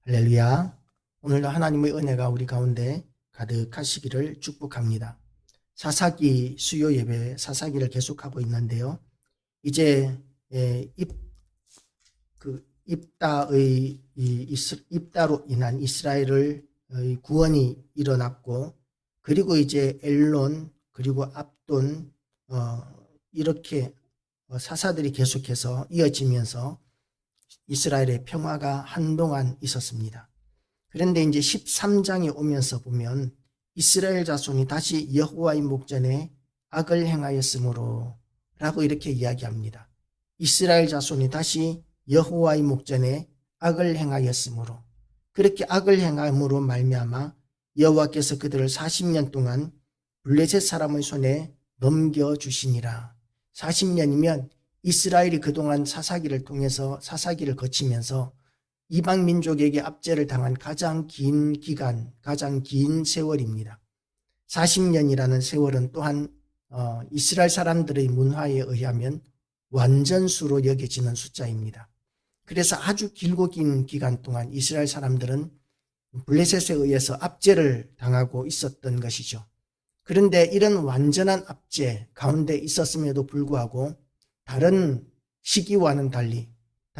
할렐루야. 오늘도 하나님의 은혜가 우리 가운데 가득하시기를 축복합니다. 사사기 수요 예배 사사기를 계속하고 있는데요. 이제 입다로 인한 이스라엘의 구원이 일어났고, 그리고 이제 엘론 그리고 압돈 이렇게 사사들이 계속해서 이어지면서 이스라엘의 평화가 한동안 있었습니다. 그런데 이제 13장에 오면서 보면 이스라엘 자손이 다시 여호와의 목전에 악을 행하였으므로 라고 이렇게 이야기합니다. 이스라엘 자손이 다시 여호와의 목전에 악을 행하였으므로, 그렇게 악을 행함으로 말미암아 여호와께서 그들을 40년 동안 블레셋 사람의 손에 넘겨주시니라. 40년이면 이스라엘이 그동안 사사기를 통해서 사사기를 거치면서 이방 민족에게 압제를 당한 가장 긴 기간, 가장 긴 세월입니다. 40년이라는 세월은 또한 이스라엘 사람들의 문화에 의하면 완전수로 여겨지는 숫자입니다. 그래서 아주 길고 긴 기간 동안 이스라엘 사람들은 블레셋에 의해서 압제를 당하고 있었던 것이죠. 그런데 이런 완전한 압제 가운데 있었음에도 불구하고 다른 시기와는 달리,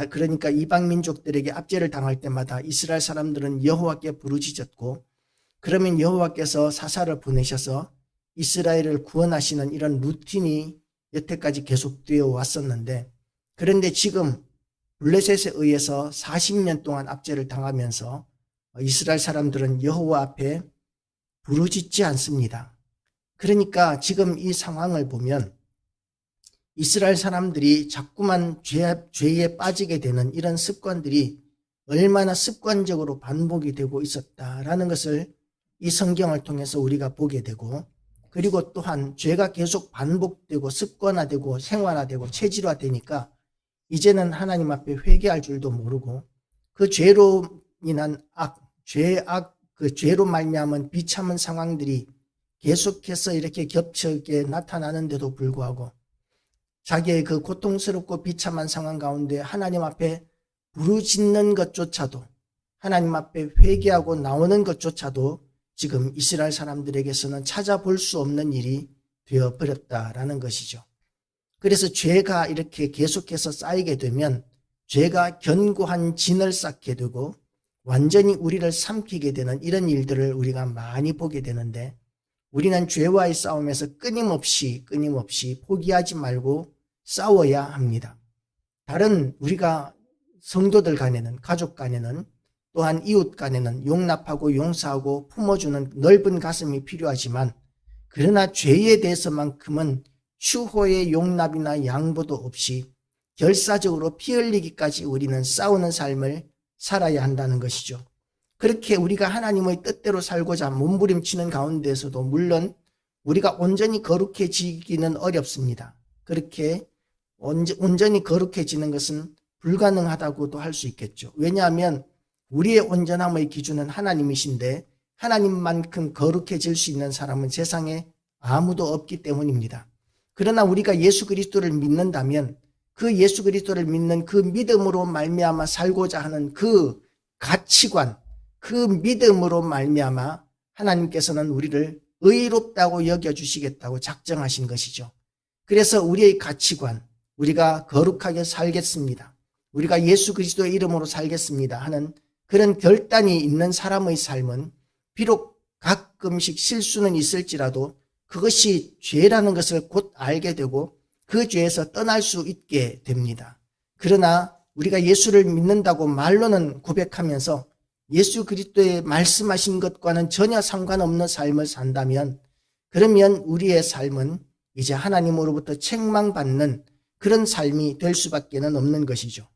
그러니까 이방 민족들에게 압제를 당할 때마다 이스라엘 사람들은 여호와께 부르짖었고, 그러면 여호와께서 사사를 보내셔서 이스라엘을 구원하시는 이런 루틴이 여태까지 계속되어 왔었는데, 그런데 지금 블레셋에 의해서 40년 동안 압제를 당하면서 이스라엘 사람들은 여호와 앞에 부르짖지 않습니다. 그러니까 지금 이 상황을 보면 이스라엘 사람들이 자꾸만 죄에 빠지게 되는 이런 습관들이 얼마나 습관적으로 반복이 되고 있었다라는 것을 이 성경을 통해서 우리가 보게 되고, 그리고 또한 죄가 계속 반복되고 습관화되고 생활화되고 체질화되니까 이제는 하나님 앞에 회개할 줄도 모르고, 그 죄로 인한 그 죄로 말미암은 비참한 상황들이 계속해서 이렇게 겹쳐게 나타나는데도 불구하고 자기의 그 고통스럽고 비참한 상황 가운데 하나님 앞에 부르짖는 것조차도, 하나님 앞에 회개하고 나오는 것조차도 지금 이스라엘 사람들에게서는 찾아볼 수 없는 일이 되어버렸다라는 것이죠. 그래서 죄가 이렇게 계속해서 쌓이게 되면 죄가 견고한 진을 쌓게 되고 완전히 우리를 삼키게 되는 이런 일들을 우리가 많이 보게 되는데, 우리는 죄와의 싸움에서 끊임없이 포기하지 말고 싸워야 합니다. 다른 우리가 성도들 간에는, 가족 간에는, 또한 이웃 간에는 용납하고 용서하고 품어주는 넓은 가슴이 필요하지만, 그러나 죄에 대해서만큼은 추호의 용납이나 양보도 없이 결사적으로 피 흘리기까지 우리는 싸우는 삶을 살아야 한다는 것이죠. 그렇게 우리가 하나님의 뜻대로 살고자 몸부림치는 가운데서도 물론 우리가 온전히 거룩해지기는 어렵습니다. 그렇게 온전히 거룩해지는 것은 불가능하다고도 할 수 있겠죠. 왜냐하면 우리의 온전함의 기준은 하나님이신데 하나님만큼 거룩해질 수 있는 사람은 세상에 아무도 없기 때문입니다. 그러나 우리가 예수 그리스도를 믿는다면 그 예수 그리스도를 믿는 그 믿음으로 말미암아 살고자 하는 그 가치관, 그 믿음으로 말미암아 하나님께서는 우리를 의롭다고 여겨주시겠다고 작정하신 것이죠. 그래서 우리의 가치관, 우리가 거룩하게 살겠습니다, 우리가 예수 그리스도의 이름으로 살겠습니다 하는 그런 결단이 있는 사람의 삶은 비록 가끔씩 실수는 있을지라도 그것이 죄라는 것을 곧 알게 되고 그 죄에서 떠날 수 있게 됩니다. 그러나 우리가 예수를 믿는다고 말로는 고백하면서 예수 그리스도의 말씀하신 것과는 전혀 상관없는 삶을 산다면, 그러면 우리의 삶은 이제 하나님으로부터 책망받는 그런 삶이 될 수밖에 없는 것이죠.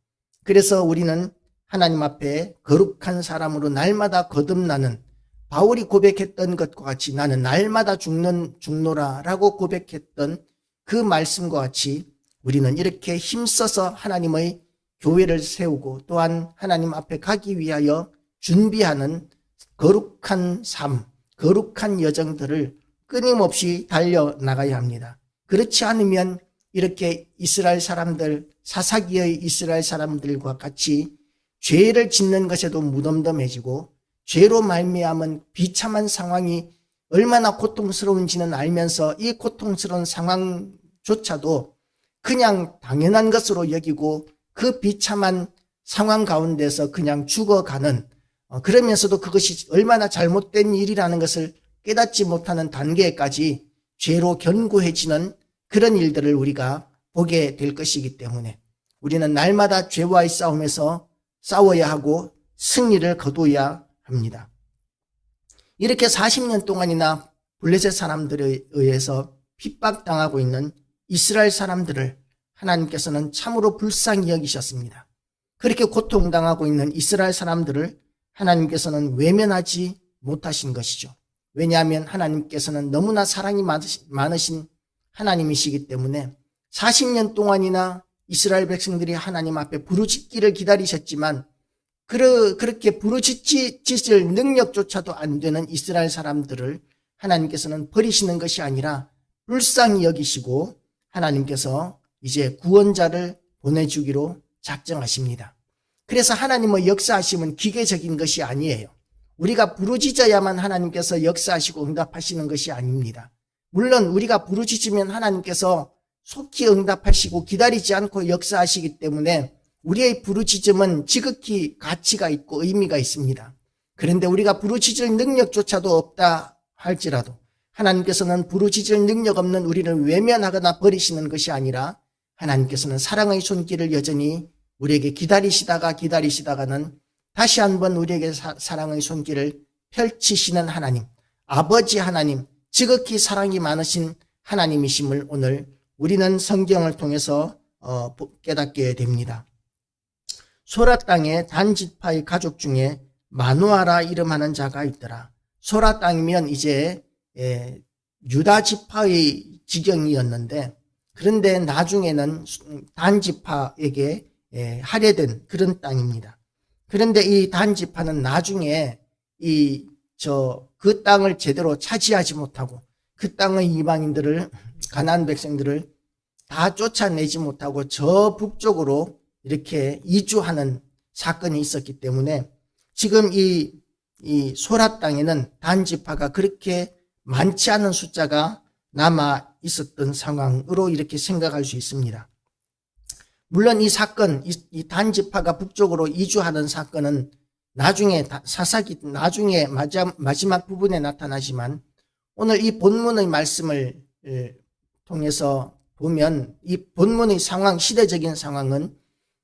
그래서 우리는 하나님 앞에 거룩한 사람으로 날마다 거듭나는, 바울이 고백했던 것과 같이 나는 날마다 죽노라라고 고백했던 그 말씀과 같이 우리는 이렇게 힘써서 하나님의 교회를 세우고 또한 하나님 앞에 가기 위하여 준비하는 거룩한 삶, 거룩한 여정들을 끊임없이 달려나가야 합니다. 그렇지 않으면 이렇게 이스라엘 사람들, 사사기의 이스라엘 사람들과 같이 죄를 짓는 것에도 무덤덤해지고 죄로 말미암은 비참한 상황이 얼마나 고통스러운지는 알면서 이 고통스러운 상황조차도 그냥 당연한 것으로 여기고 그 비참한 상황 가운데서 그냥 죽어가는, 그러면서도 그것이 얼마나 잘못된 일이라는 것을 깨닫지 못하는 단계까지 죄로 견고해지는 그런 일들을 우리가 보게 될 것이기 때문에 우리는 날마다 죄와의 싸움에서 싸워야 하고 승리를 거두어야 합니다. 이렇게 40년 동안이나 블레셋 사람들에 의해서 핍박당하고 있는 이스라엘 사람들을 하나님께서는 참으로 불쌍히 여기셨습니다. 그렇게 고통당하고 있는 이스라엘 사람들을 하나님께서는 외면하지 못하신 것이죠. 왜냐하면 하나님께서는 너무나 사랑이 많으신 하나님이시기 때문에 40년 동안이나 이스라엘 백성들이 하나님 앞에 부르짖기를 기다리셨지만 그렇게 부르짖을 능력조차도 안 되는 이스라엘 사람들을 하나님께서는 버리시는 것이 아니라 불쌍히 여기시고 하나님께서 이제 구원자를 보내주기로 작정하십니다. 그래서 하나님의 역사하심은 기계적인 것이 아니에요. 우리가 부르짖어야만 하나님께서 역사하시고 응답하시는 것이 아닙니다. 물론 우리가 부르짖으면 하나님께서 속히 응답하시고 기다리지 않고 역사하시기 때문에 우리의 부르짖음은 지극히 가치가 있고 의미가 있습니다. 그런데 우리가 부르짖을 능력조차도 없다 할지라도 하나님께서는 부르짖을 능력 없는 우리를 외면하거나 버리시는 것이 아니라 하나님께서는 사랑의 손길을 여전히 우리에게 기다리시다가는 다시 한번 우리에게 사랑의 손길을 펼치시는 하나님, 아버지 하나님, 지극히 사랑이 많으신 하나님이심을 오늘 우리는 성경을 통해서 깨닫게 됩니다. 소라 땅에 단 지파의 가족 중에 마누아라 이름하는 자가 있더라. 소라 땅이면 이제 유다 지파의 지경이었는데 그런데 나중에는 단 지파에게 할애된 그런 땅입니다. 그런데 이 단 지파는 나중에 그 땅을 제대로 차지하지 못하고 그 땅의 이방인들을, 가나안 백성들을 다 쫓아내지 못하고 저 북쪽으로 이렇게 이주하는 사건이 있었기 때문에 지금 이 소라 땅에는 단 지파가 그렇게 많지 않은 숫자가 남아 있었던 상황으로 이렇게 생각할 수 있습니다. 물론 이 사건, 이 단 지파가 북쪽으로 이주하는 사건은 나중에 나중에 마지막 부분에 나타나지만 오늘 이 본문의 말씀을 통해서 보면 이 본문의 상황, 시대적인 상황은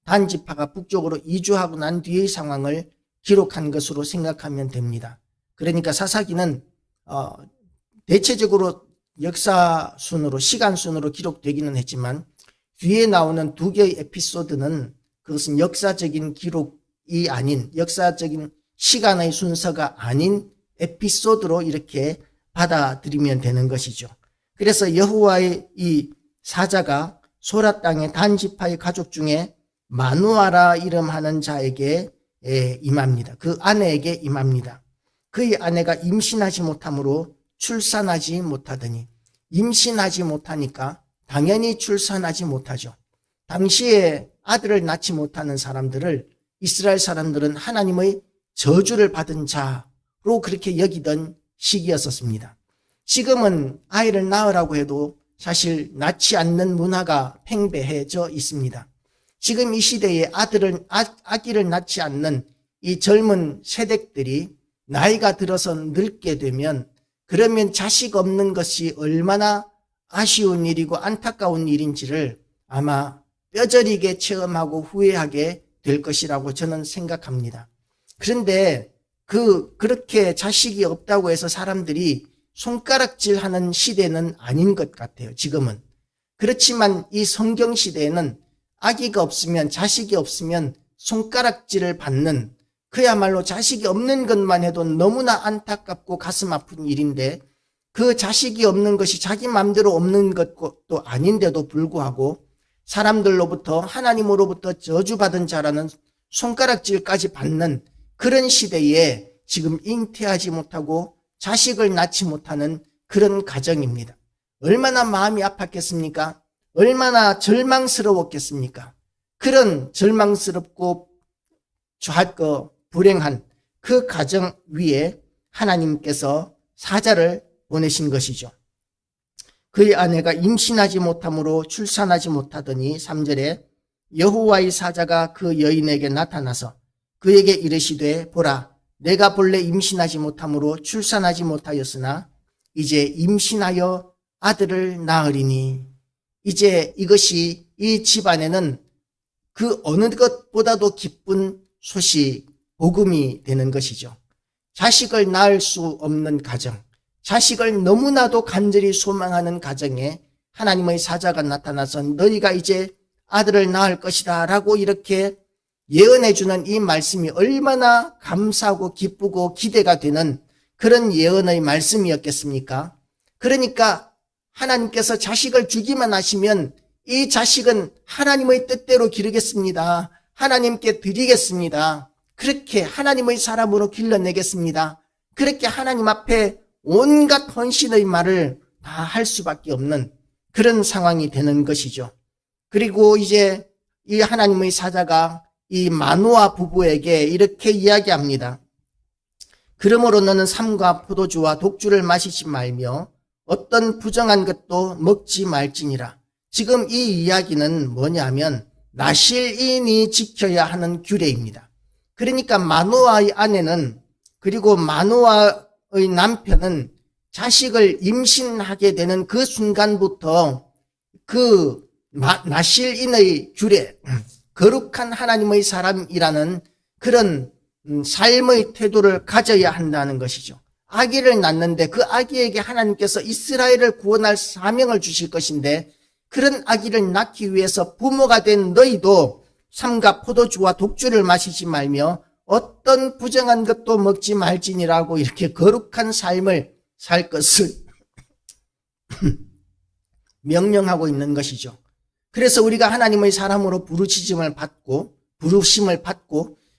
단 지파가 북쪽으로 이주하고 난 뒤의 상황을 기록한 것으로 생각하면 됩니다. 그러니까 사사기는 대체적으로 역사 순으로, 시간 순으로 기록되기는 했지만 뒤에 나오는 두 개의 에피소드는 그것은 역사적인 기록이 아닌, 역사적인 시간의 순서가 아닌 에피소드로 이렇게 받아들이면 되는 것이죠. 그래서 여호와의 이 사자가 소라 땅의 단 지파의 가족 중에 마누아라 이름하는 자에게 임합니다. 그 아내에게 임합니다. 그의 아내가 임신하지 못함으로 출산하지 못하더니, 임신하지 못하니까 당연히 출산하지 못하죠. 당시에 아들을 낳지 못하는 사람들을 이스라엘 사람들은 하나님의 저주를 받은 자로 그렇게 여기던 시기였었습니다. 지금은 아이를 낳으라고 해도 사실 낳지 않는 문화가 팽배해져 있습니다. 지금 이 시대에 아기를 낳지 않는 이 젊은 세대들이 나이가 들어서 늙게 되면 그러면 자식 없는 것이 얼마나 아쉬운 일이고 안타까운 일인지를 아마 뼈저리게 체험하고 후회하게 될 것이라고 저는 생각합니다. 그런데 그렇게 자식이 없다고 해서 사람들이 손가락질하는 시대는 아닌 것 같아요, 지금은. 그렇지만 이 성경 시대에는 아기가 없으면, 자식이 없으면 손가락질을 받는, 그야말로 자식이 없는 것만 해도 너무나 안타깝고 가슴 아픈 일인데 그 자식이 없는 것이 자기 마음대로 없는 것도 아닌데도 불구하고 사람들로부터, 하나님으로부터 저주받은 자라는 손가락질까지 받는 그런 시대에 지금 잉태하지 못하고 자식을 낳지 못하는 그런 가정입니다. 얼마나 마음이 아팠겠습니까? 얼마나 절망스러웠겠습니까? 그런 절망스럽고 불행한 그 가정 위에 하나님께서 사자를 보내신 것이죠. 그의 아내가 임신하지 못함으로 출산하지 못하더니 3절에 여호와의 사자가 그 여인에게 나타나서 그에게 이르시되 보라 내가 본래 임신하지 못함으로 출산하지 못하였으나 이제 임신하여 아들을 낳으리니. 이제 이것이 이 집안에는 그 어느 것보다도 기쁜 소식, 복음이 되는 것이죠. 자식을 낳을 수 없는 가정, 자식을 너무나도 간절히 소망하는 가정에 하나님의 사자가 나타나서 너희가 이제 아들을 낳을 것이다 라고 이렇게 예언해주는 이 말씀이 얼마나 감사하고 기쁘고 기대가 되는 그런 예언의 말씀이었겠습니까? 그러니까 하나님께서 자식을 주기만 하시면 이 자식은 하나님의 뜻대로 기르겠습니다. 하나님께 드리겠습니다. 그렇게 하나님의 사람으로 길러내겠습니다. 그렇게 하나님 앞에 온갖 헌신의 말을 다 할 수밖에 없는 그런 상황이 되는 것이죠. 그리고 이제 이 하나님의 사자가 이 마노아 부부에게 이렇게 이야기합니다. 그러므로 너는 삼과 포도주와 독주를 마시지 말며 어떤 부정한 것도 먹지 말지니라. 지금 이 이야기는 뭐냐면 나실인이 지켜야 하는 규례입니다. 그러니까 마노아의 아내는 그리고 마노아의 남편은 자식을 임신하게 되는 그 순간부터 그 나실인의 규례, 거룩한 하나님의 사람이라는 그런 삶의 태도를 가져야 한다는 것이죠. 아기를 낳는데 그 아기에게 하나님께서 이스라엘을 구원할 사명을 주실 것인데 그런 아기를 낳기 위해서 부모가 된 너희도 삼가 포도주와 독주를 마시지 말며 어떤 부정한 것도 먹지 말지니라고 이렇게 거룩한 삶을 살 것을 명령하고 있는 것이죠. 그래서 우리가 하나님의 사람으로 부르심을 받고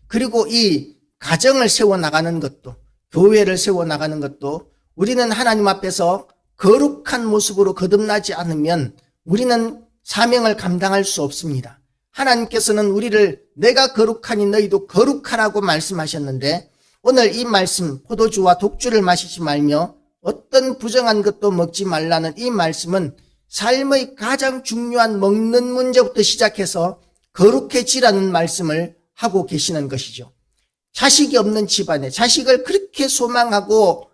그리고 이 가정을 세워나가는 것도 교회를 세워나가는 것도 우리는 하나님 앞에서 거룩한 모습으로 거듭나지 않으면 우리는 사명을 감당할 수 없습니다. 하나님께서는 우리를 내가 거룩하니 너희도 거룩하라고 말씀하셨는데 오늘 이 말씀 포도주와 독주를 마시지 말며 어떤 부정한 것도 먹지 말라는 이 말씀은 삶의 가장 중요한 먹는 문제부터 시작해서 거룩해지라는 말씀을 하고 계시는 것이죠. 자식이 없는 집안에 자식을 그렇게 소망하고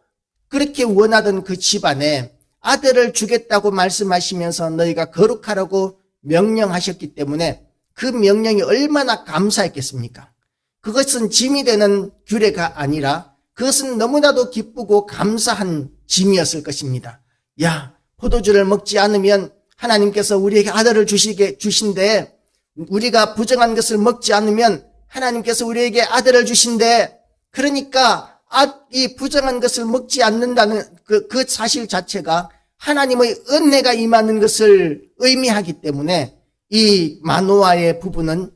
그렇게 원하던 그 집안에 아들을 주겠다고 말씀하시면서 너희가 거룩하라고 명령하셨기 때문에 그 명령이 얼마나 감사했겠습니까? 그것은 짐이 되는 규례가 아니라 그것은 너무나도 기쁘고 감사한 짐이었을 것입니다. 야, 포도주를 먹지 않으면 하나님께서 우리에게 아들을 주신대. 우리가 부정한 것을 먹지 않으면 하나님께서 우리에게 아들을 주신대. 그러니까 이 부정한 것을 먹지 않는다는 그 사실 자체가 하나님의 은혜가 임하는 것을 의미하기 때문에 이 마노아의 부부는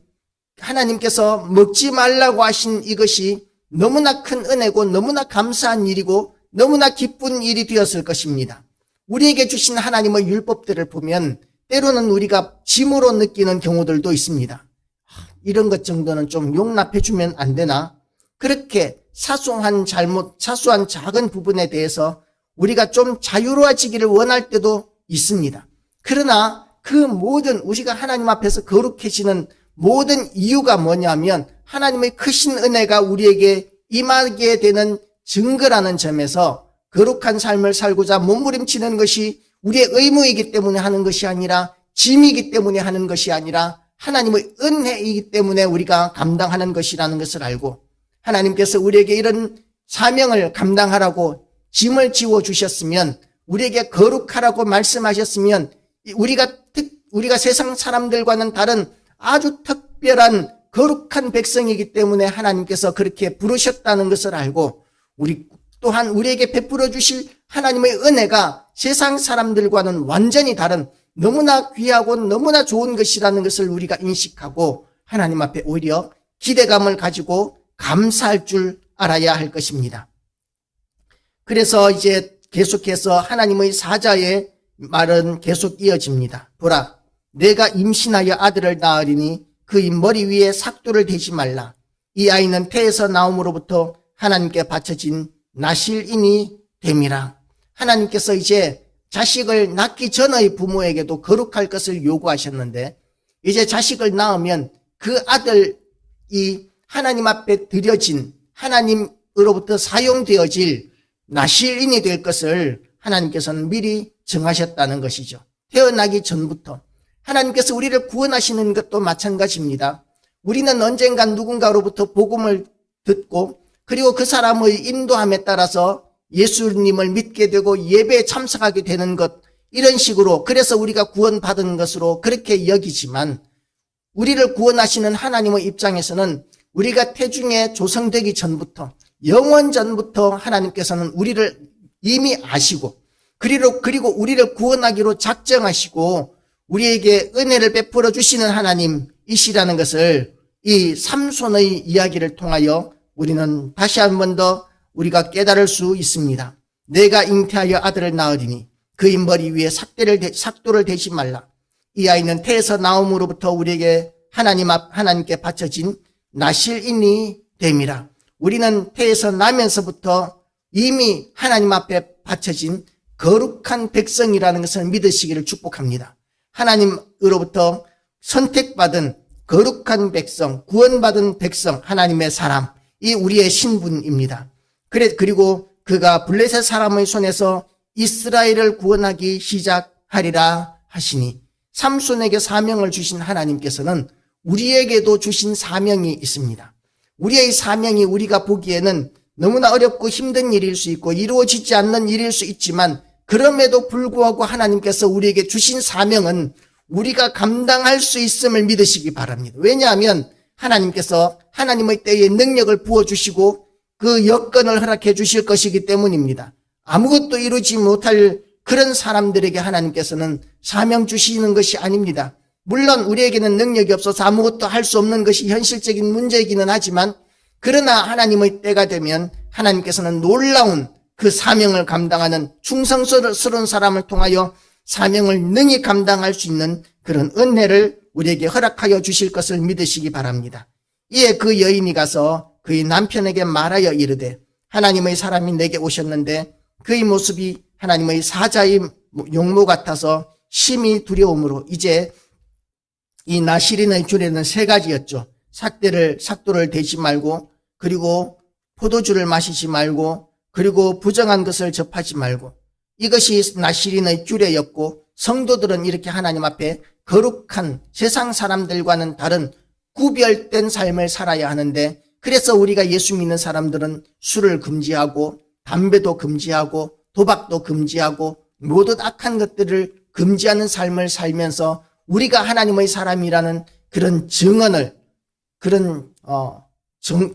하나님께서 먹지 말라고 하신 이것이 너무나 큰 은혜고 너무나 감사한 일이고 너무나 기쁜 일이 되었을 것입니다. 우리에게 주신 하나님의 율법들을 보면 때로는 우리가 짐으로 느끼는 경우들도 있습니다. 이런 것 정도는 좀 용납해 주면 안 되나? 그렇게 사소한 작은 부분에 대해서 우리가 좀 자유로워지기를 원할 때도 있습니다. 그러나 그 모든 우리가 하나님 앞에서 거룩해지는 모든 이유가 뭐냐면 하나님의 크신 은혜가 우리에게 임하게 되는 증거라는 점에서 거룩한 삶을 살고자 몸부림치는 것이 우리의 의무이기 때문에 하는 것이 아니라 짐이기 때문에 하는 것이 아니라 하나님의 은혜이기 때문에 우리가 감당하는 것이라는 것을 알고 하나님께서 우리에게 이런 사명을 감당하라고 짐을 지워주셨으면 우리에게 거룩하라고 말씀하셨으면 우리가 세상 사람들과는 다른 아주 특별한 거룩한 백성이기 때문에 하나님께서 그렇게 부르셨다는 것을 알고 또한 우리에게 베풀어 주실 하나님의 은혜가 세상 사람들과는 완전히 다른 너무나 귀하고 너무나 좋은 것이라는 것을 우리가 인식하고 하나님 앞에 오히려 기대감을 가지고 감사할 줄 알아야 할 것입니다. 그래서 이제 계속해서 하나님의 사자의 말은 계속 이어집니다. 보라, 내가 임신하여 아들을 낳으리니 그의 머리 위에 삭도를 대지 말라. 이 아이는 태에서 나옴으로부터 하나님께 바쳐진 나실인이 됨이라. 하나님께서 이제 자식을 낳기 전의 부모에게도 거룩할 것을 요구하셨는데 이제 자식을 낳으면 그 아들이 하나님 앞에 드려진 하나님으로부터 사용되어질 나실인이 될 것을 하나님께서는 미리 정하셨다는 것이죠. 태어나기 전부터 하나님께서 우리를 구원하시는 것도 마찬가지입니다. 우리는 언젠간 누군가로부터 복음을 듣고 그리고 그 사람의 인도함에 따라서 예수님을 믿게 되고 예배에 참석하게 되는 것, 이런 식으로, 그래서 우리가 구원받은 것으로 그렇게 여기지만 우리를 구원하시는 하나님의 입장에서는 우리가 태중에 조성되기 전부터, 영원 전부터 하나님께서는 우리를 이미 아시고 그리고 우리를 구원하기로 작정하시고 우리에게 은혜를 베풀어 주시는 하나님이시라는 것을 이 삼손의 이야기를 통하여 우리는 다시 한 번 더 우리가 깨달을 수 있습니다. 내가 잉태하여 아들을 낳으리니 그의 머리 위에 삭도를 대지 말라. 이 아이는 태에서 나옴으로부터 우리에게 하나님께 바쳐진 나실인이 됨이라. 우리는 태에서 나면서부터 이미 하나님 앞에 바쳐진 거룩한 백성이라는 것을 믿으시기를 축복합니다. 하나님으로부터 선택받은 거룩한 백성, 구원받은 백성, 하나님의 사람, 이 우리의 신분입니다. 그리고 그가 블레셋 사람의 손에서 이스라엘을 구원하기 시작하리라 하시니, 삼손에게 사명을 주신 하나님께서는 우리에게도 주신 사명이 있습니다. 우리의 사명이 우리가 보기에는 너무나 어렵고 힘든 일일 수 있고 이루어지지 않는 일일 수 있지만 그럼에도 불구하고 하나님께서 우리에게 주신 사명은 우리가 감당할 수 있음을 믿으시기 바랍니다. 왜냐하면 하나님께서 하나님의 때에 능력을 부어주시고 그 여건을 허락해 주실 것이기 때문입니다. 아무것도 이루지 못할 그런 사람들에게 하나님께서는 사명 주시는 것이 아닙니다. 물론 우리에게는 능력이 없어서 아무것도 할 수 없는 것이 현실적인 문제이기는 하지만, 그러나 하나님의 때가 되면 하나님께서는 놀라운 그 사명을 감당하는 충성스러운 사람을 통하여 사명을 능히 감당할 수 있는 그런 은혜를 우리에게 허락하여 주실 것을 믿으시기 바랍니다. 이에 그 여인이 가서 그의 남편에게 말하여 이르되, 하나님의 사람이 내게 오셨는데 그의 모습이 하나님의 사자의 용모 같아서 심히 두려움으로, 이제 이 나실인의 규례는 세 가지였죠. 삭도를 대지 말고, 그리고 포도주를 마시지 말고, 그리고 부정한 것을 접하지 말고, 이것이 나실인의 규례였고, 성도들은 이렇게 하나님 앞에 거룩한 세상 사람들과는 다른 구별된 삶을 살아야 하는데, 그래서 우리가 예수 믿는 사람들은 술을 금지하고 담배도 금지하고 도박도 금지하고 모든 악한 것들을 금지하는 삶을 살면서 우리가 하나님의 사람이라는 그런 증언을, 그런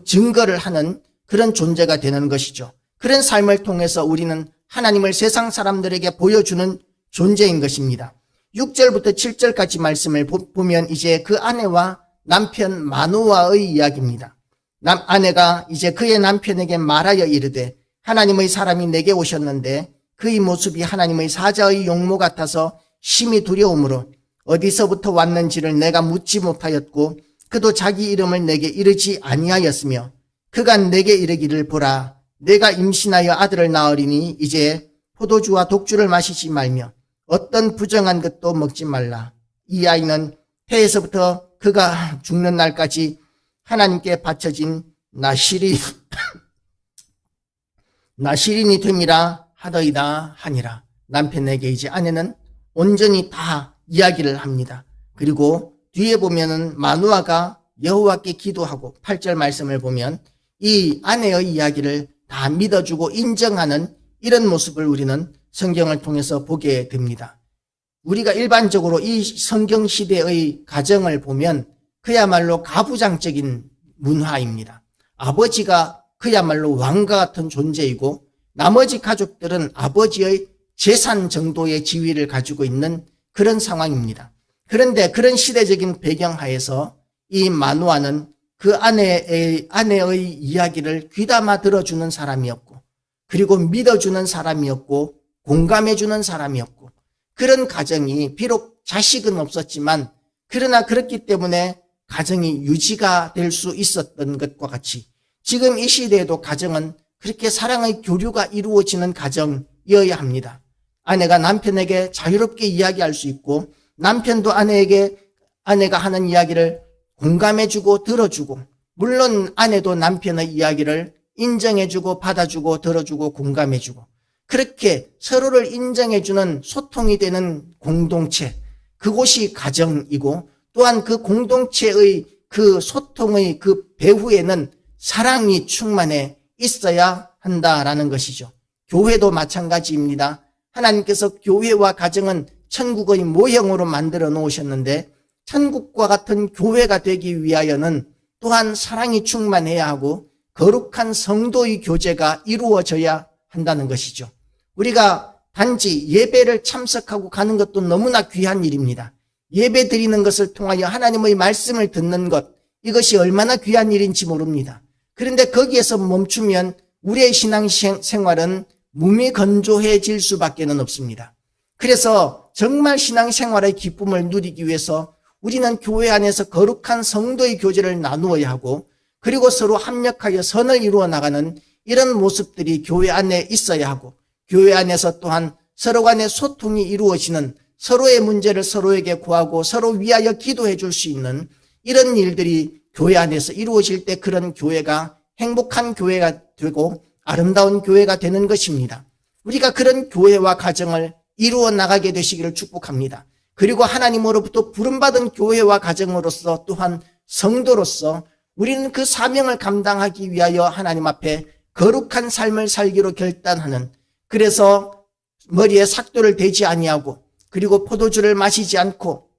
증거를 하는 그런 존재가 되는 것이죠. 그런 삶을 통해서 우리는 하나님을 세상 사람들에게 보여주는 존재인 것입니다. 6절부터 7절까지 말씀을 보면 이제 그 아내와 남편 마노아의 이야기입니다. 아내가 이제 그의 남편에게 말하여 이르되, 하나님의 사람이 내게 오셨는데 그의 모습이 하나님의 사자의 용모 같아서 심히 두려움으로 어디서부터 왔는지를 내가 묻지 못하였고 그도 자기 이름을 내게 이르지 아니하였으며, 그가 내게 이르기를, 보라, 내가 임신하여 아들을 낳으리니 이제 포도주와 독주를 마시지 말며 어떤 부정한 것도 먹지 말라. 이 아이는 태에서부터 그가 죽는 날까지 하나님께 바쳐진 나실인이 됨이라 하더이다 하니라. 남편에게 이제 아내는 온전히 다 이야기를 합니다. 그리고 뒤에 보면은 마누아가 여호와께 기도하고 8절 말씀을 보면 이 아내의 이야기를 다 믿어주고 인정하는 이런 모습을 우리는 성경을 통해서 보게 됩니다. 우리가 일반적으로 이 성경 시대의 가정을 보면 그야말로 가부장적인 문화입니다. 아버지가 그야말로 왕과 같은 존재이고 나머지 가족들은 아버지의 재산 정도의 지위를 가지고 있는 그런 상황입니다. 그런데 그런 시대적인 배경하에서 이 마누아는 그 아내의 이야기를 귀담아 들어주는 사람이었고, 그리고 믿어주는 사람이었고, 공감해주는 사람이었고, 그런 가정이 비록 자식은 없었지만 그러나 그렇기 때문에 가정이 유지가 될 수 있었던 것과 같이 지금 이 시대에도 가정은 그렇게 사랑의 교류가 이루어지는 가정이어야 합니다. 아내가 남편에게 자유롭게 이야기할 수 있고 남편도 아내가 하는 이야기를 공감해주고 들어주고, 물론 아내도 남편의 이야기를 인정해주고 받아주고 들어주고 공감해주고, 그렇게 서로를 인정해주는 소통이 되는 공동체, 그곳이 가정이고, 또한 그 공동체의 그 소통의 그 배후에는 사랑이 충만해 있어야 한다라는 것이죠. 교회도 마찬가지입니다. 하나님께서 교회와 가정은 천국의 모형으로 만들어 놓으셨는데, 천국과 같은 교회가 되기 위하여는 또한 사랑이 충만해야 하고 거룩한 성도의 교제가 이루어져야 한다는 것이죠. 우리가 단지 예배를 참석하고 가는 것도 너무나 귀한 일입니다. 예배 드리는 것을 통하여 하나님의 말씀을 듣는 것, 이것이 얼마나 귀한 일인지 모릅니다. 그런데 거기에서 멈추면 우리의 신앙생활은 무미건조해질 수밖에 없습니다. 그래서 정말 신앙생활의 기쁨을 누리기 위해서 우리는 교회 안에서 거룩한 성도의 교제를 나누어야 하고, 그리고 서로 합력하여 선을 이루어 나가는 이런 모습들이 교회 안에 있어야 하고, 교회 안에서 또한 서로 간의 소통이 이루어지는, 서로의 문제를 서로에게 구하고 서로 위하여 기도해 줄 수 있는 이런 일들이 교회 안에서 이루어질 때 그런 교회가 행복한 교회가 되고 아름다운 교회가 되는 것입니다. 우리가 그런 교회와 가정을 이루어 나가게 되시기를 축복합니다. 그리고 하나님으로부터 부름받은 교회와 가정으로서 또한 성도로서 우리는 그 사명을 감당하기 위하여 하나님 앞에 거룩한 삶을 살기로 결단하는, 그래서 머리에 삭도를 대지 아니하고 그리고 포도주를 마시지 않고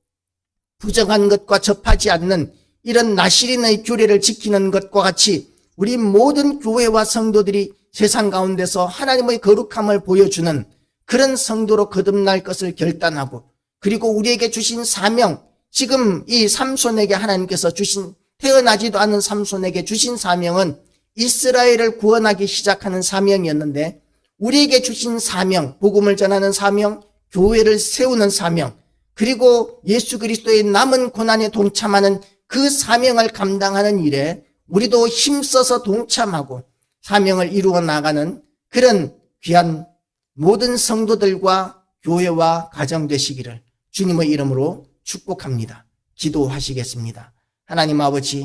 부정한 것과 접하지 않는 이런 나시린의 규례를 지키는 것과 같이 우리 모든 교회와 성도들이 세상 가운데서 하나님의 거룩함을 보여주는 그런 성도로 거듭날 것을 결단하고, 그리고 우리에게 주신 사명, 지금 이 삼손에게 하나님께서 주신, 태어나지도 않은 삼손에게 주신 사명은 이스라엘을 구원하기 시작하는 사명이었는데, 우리에게 주신 사명, 복음을 전하는 사명, 교회를 세우는 사명, 그리고 예수 그리스도의 남은 고난에 동참하는 그 사명을 감당하는 일에 우리도 힘써서 동참하고 사명을 이루어 나가는 그런 귀한 모든 성도들과 교회와 가정 되시기를 주님의 이름으로 축복합니다. 기도하시겠습니다. 하나님 아버지,